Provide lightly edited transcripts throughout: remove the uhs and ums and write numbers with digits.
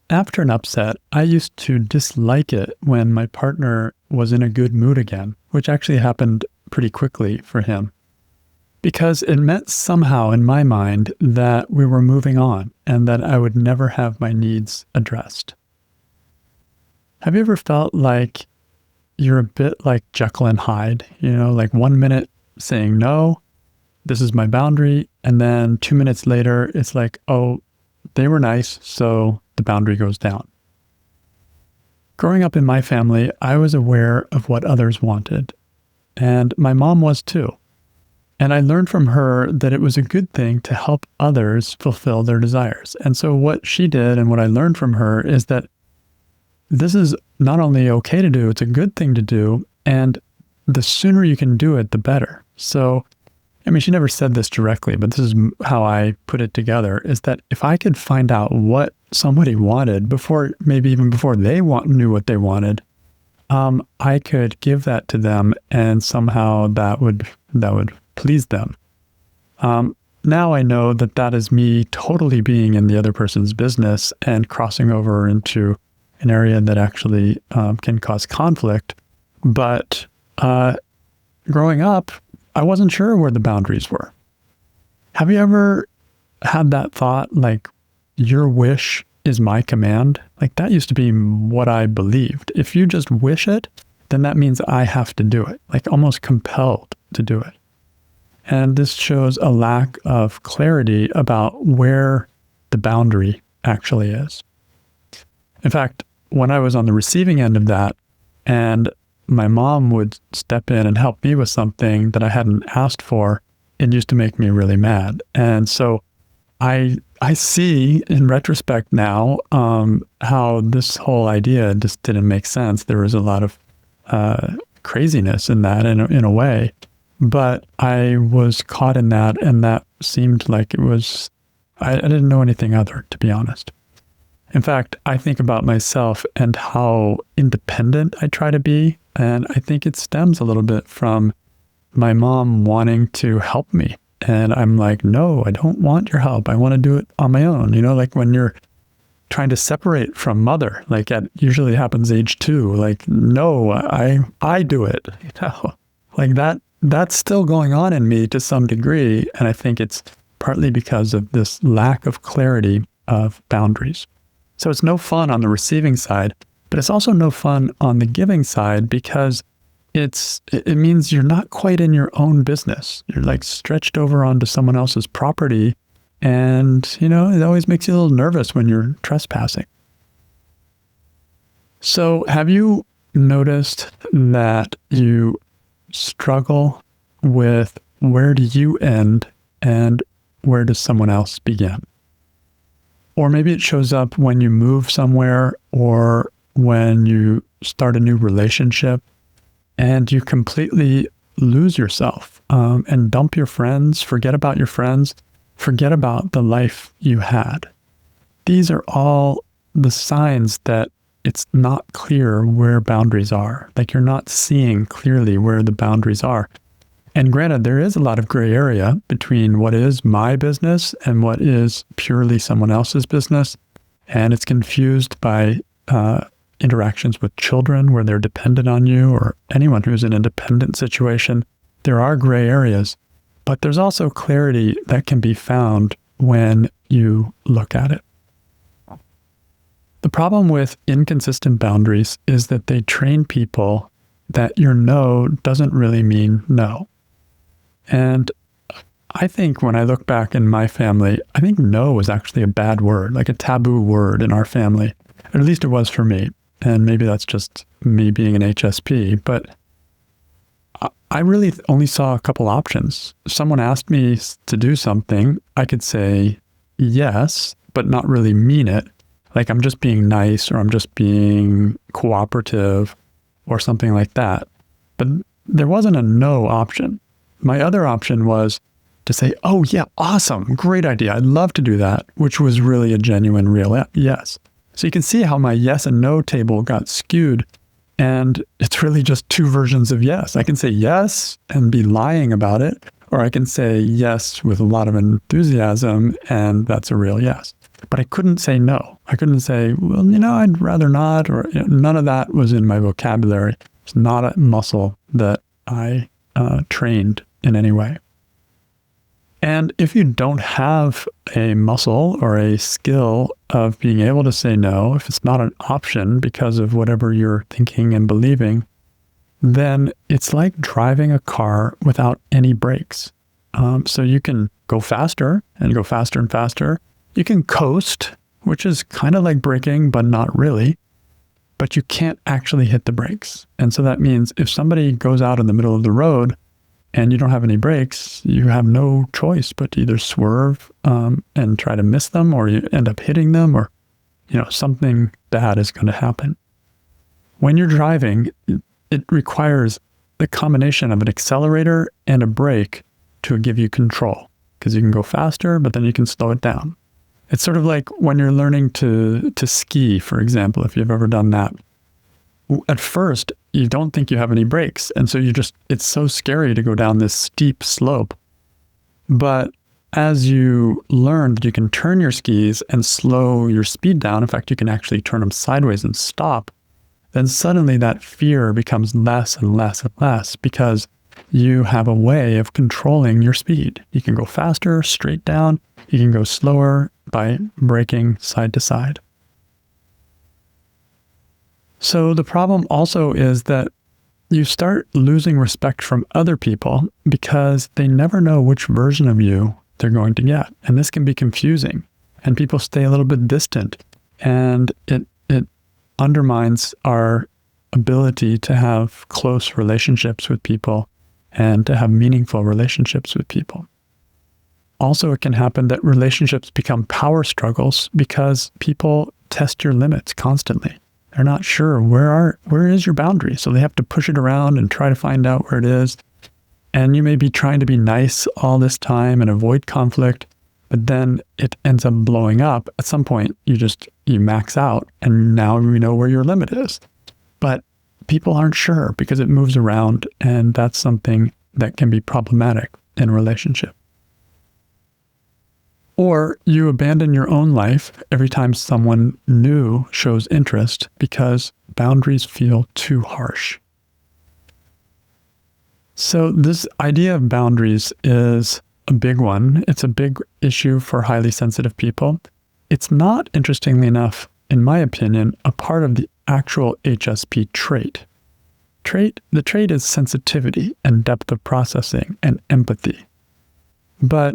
after an upset, I used to dislike it when my partner was in a good mood again, which actually happened pretty quickly for him, because it meant somehow in my mind that we were moving on and that I would never have my needs addressed. Have you ever felt like you're a bit like Jekyll and Hyde? Like 1 minute saying no, this is my boundary, and then 2 minutes later, it's like, oh, they were nice, so the boundary goes down. Growing up in my family, I was aware of what others wanted, and my mom was too. And I learned from her that it was a good thing to help others fulfill their desires. And so what she did and what I learned from her is that this is not only okay to do, it's a good thing to do, and the sooner you can do it, the better. So, she never said this directly, but this is how I put it together, is that if I could find out what somebody wanted maybe even before they knew what they wanted, I could give that to them, and somehow that would please them. Now I know that is me totally being in the other person's business and crossing over into an area that actually can cause conflict. But growing up, I wasn't sure where the boundaries were. Have you ever had that thought, like, your wish is my command? Like, that used to be what I believed. If you just wish it, then that means I have to do it, like almost compelled to do it. And this shows a lack of clarity about where the boundary actually is. In fact, when I was on the receiving end of that, and my mom would step in and help me with something that I hadn't asked for, it used to make me really mad. And so I see in retrospect now how this whole idea just didn't make sense. There was a lot of craziness in that in a way. But I was caught in that, and that seemed like it was, I didn't know anything other, to be honest. In fact, I think about myself and how independent I try to be, and I think it stems a little bit from my mom wanting to help me. And I'm like, no, I don't want your help. I want to do it on my own. Like when you're trying to separate from mother, like it usually happens age 2, like, no, I do it. Like that's still going on in me to some degree. And I think it's partly because of this lack of clarity of boundaries. So it's no fun on the receiving side, but it's also no fun on the giving side, because it means you're not quite in your own business. You're like stretched over onto someone else's property. And, it always makes you a little nervous when you're trespassing. So have you noticed that you struggle with where do you end and where does someone else begin? Or maybe it shows up when you move somewhere or when you start a new relationship and you completely lose yourself and dump your friends, forget about your friends, forget about the life you had. These are all the signs that it's not clear where boundaries are. Like you're not seeing clearly where the boundaries are. And granted, there is a lot of gray area between what is my business and what is purely someone else's business. And it's confused by interactions with children where they're dependent on you, or anyone who's in a dependent situation. There are gray areas, but there's also clarity that can be found when you look at it. The problem with inconsistent boundaries is that they train people that your no doesn't really mean no. And I think when I look back in my family, I think no was actually a bad word, like a taboo word in our family. Or at least it was for me. And maybe that's just me being an HSP, but I really only saw a couple options. If someone asked me to do something, I could say yes, but not really mean it. Like I'm just being nice, or I'm just being cooperative, or something like that. But there wasn't a no option. My other option was to say, oh yeah, awesome, great idea, I'd love to do that, which was really a genuine, real yes. So you can see how my yes and no table got skewed, and it's really just two versions of yes. I can say yes and be lying about it, or I can say yes with a lot of enthusiasm, and that's a real yes. but I couldn't say no. I couldn't say, well, I'd rather not, or none of that was in my vocabulary. It's not a muscle that I trained in any way. And if you don't have a muscle or a skill of being able to say no, if it's not an option because of whatever you're thinking and believing, then it's like driving a car without any brakes. So you can go faster and go faster and faster. You can coast, which is kind of like braking, but not really. But you can't actually hit the brakes. And so that means if somebody goes out in the middle of the road and you don't have any brakes, you have no choice but to either swerve and try to miss them, or you end up hitting them, or something bad is going to happen. When you're driving, it requires the combination of an accelerator and a brake to give you control, because you can go faster, but then you can slow it down. It's sort of like when you're learning to ski, for example, if you've ever done that. At first, you don't think you have any brakes. And so it's so scary to go down this steep slope. But as you learn that you can turn your skis and slow your speed down, in fact, you can actually turn them sideways and stop, then suddenly that fear becomes less and less and less, because you have a way of controlling your speed. You can go faster, straight down. You can go slower by braking side to side. So the problem also is that you start losing respect from other people because they never know which version of you they're going to get. And this can be confusing. And people stay a little bit distant. And it undermines our ability to have close relationships with people and to have meaningful relationships with people. Also, it can happen that relationships become power struggles because people test your limits constantly. They're not sure where is your boundary. So they have to push it around and try to find out where it is. And you may be trying to be nice all this time and avoid conflict, but then it ends up blowing up. At some point, you max out, and now we know where your limit is. But people aren't sure because it moves around, and that's something that can be problematic in a relationship. Or you abandon your own life every time someone new shows interest because boundaries feel too harsh. So this idea of boundaries is a big one. It's a big issue for highly sensitive people. It's not, interestingly enough, in my opinion, a part of the actual HSP trait. The trait is sensitivity and depth of processing and empathy. But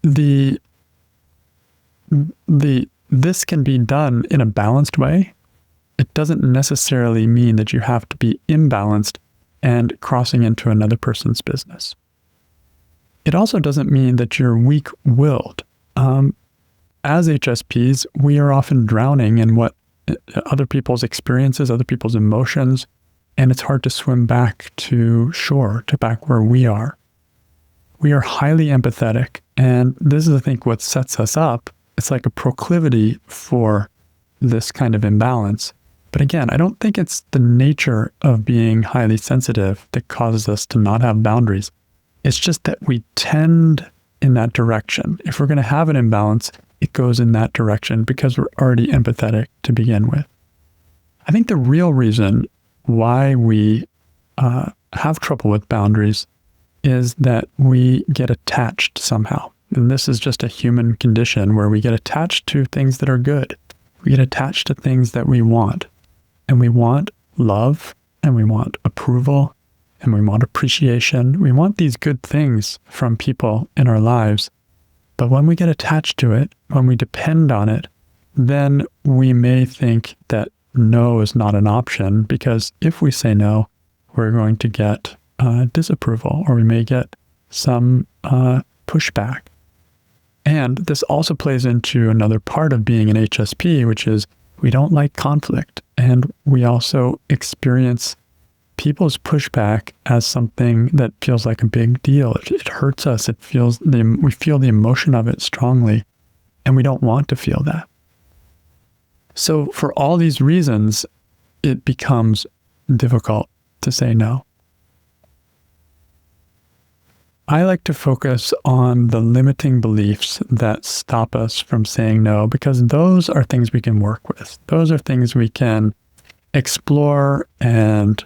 this can be done in a balanced way. It doesn't necessarily mean that you have to be imbalanced and crossing into another person's business. It also doesn't mean that you're weak-willed. As HSPs, we are often drowning in what other people's experiences, other people's emotions, and it's hard to swim back to shore, to back where we are. We are highly empathetic, and this is, I think, what sets us up. It's like a proclivity for this kind of imbalance. But again, I don't think it's the nature of being highly sensitive that causes us to not have boundaries. It's just that we tend in that direction. If we're going to have an imbalance, it goes in that direction because we're already empathetic to begin with. I think the real reason why we have trouble with boundaries is that we get attached somehow. And this is just a human condition where we get attached to things that are good. We get attached to things that we want. And we want love, and we want approval, and we want appreciation. We want these good things from people in our lives. But when we get attached to it, when we depend on it, then we may think that no is not an option, because if we say no, we're going to get disapproval, or we may get some pushback. And this also plays into another part of being an HSP, which is we don't like conflict. And we also experience people's pushback as something that feels like a big deal. It hurts us. We feel the emotion of it strongly, and we don't want to feel that. So for all these reasons, it becomes difficult to say no. I like to focus on the limiting beliefs that stop us from saying no, because those are things we can work with. Those are things we can explore and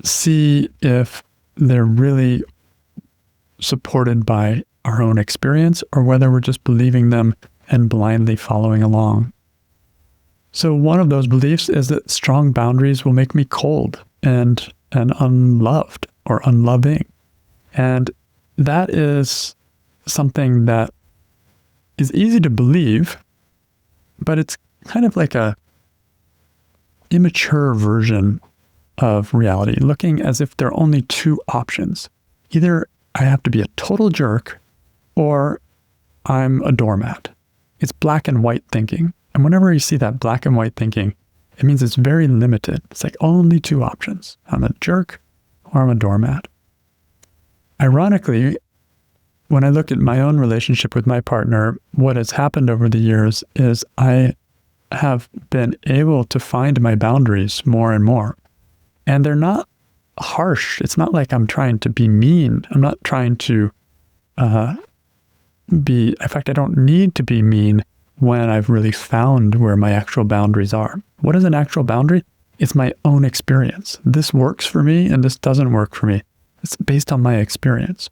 see if they're really supported by our own experience or whether we're just believing them and blindly following along. So one of those beliefs is that strong boundaries will make me cold and unloved or unloving. And that is something that is easy to believe, but it's kind of like a immature version of reality, looking as if there are only two options. Either I have to be a total jerk or I'm a doormat. It's black and white thinking. And whenever you see that black and white thinking, it means it's very limited. It's like only two options. I'm a jerk or I'm a doormat. Ironically, when I look at my own relationship with my partner, what has happened over the years is I have been able to find my boundaries more and more. And they're not harsh. It's not like I'm trying to be mean. I'm not trying to in fact, I don't need to be mean when I've really found where my actual boundaries are. What is an actual boundary? It's my own experience. This works for me and this doesn't work for me. It's based on my experience.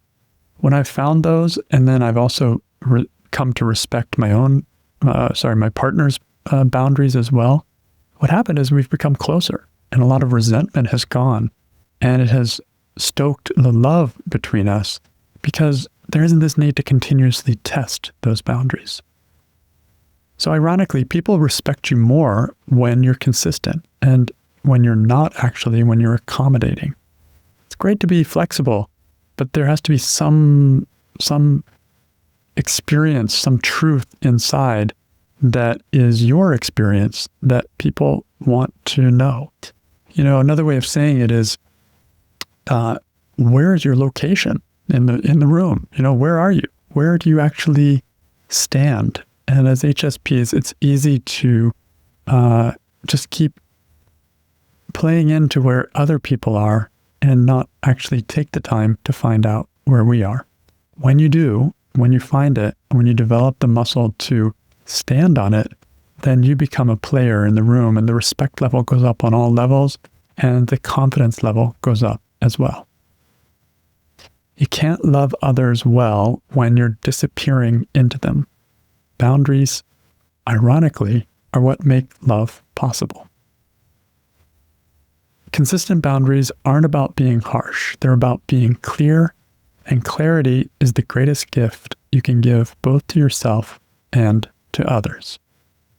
When I've found those, and then I've also come to respect my own, my partner's boundaries as well, what happened is we've become closer and a lot of resentment has gone and it has stoked the love between us because there isn't this need to continuously test those boundaries. So ironically, people respect you more when you're consistent and when you're not actually, when you're accommodating. It's great to be flexible, but there has to be some experience, some truth inside that is your experience that people want to know. You know, another way of saying it is, where is your location in the room? You know, where are you? Where do you actually stand? And as HSPs, it's easy to just keep playing into where other people are and not actually take the time to find out where we are. When you do, when you find it, when you develop the muscle to stand on it, then you become a player in the room and the respect level goes up on all levels and the confidence level goes up as well. You can't love others well when you're disappearing into them. Boundaries, ironically, are what make love possible. Consistent boundaries aren't about being harsh. They're about being clear, and clarity is the greatest gift you can give both to yourself and to others.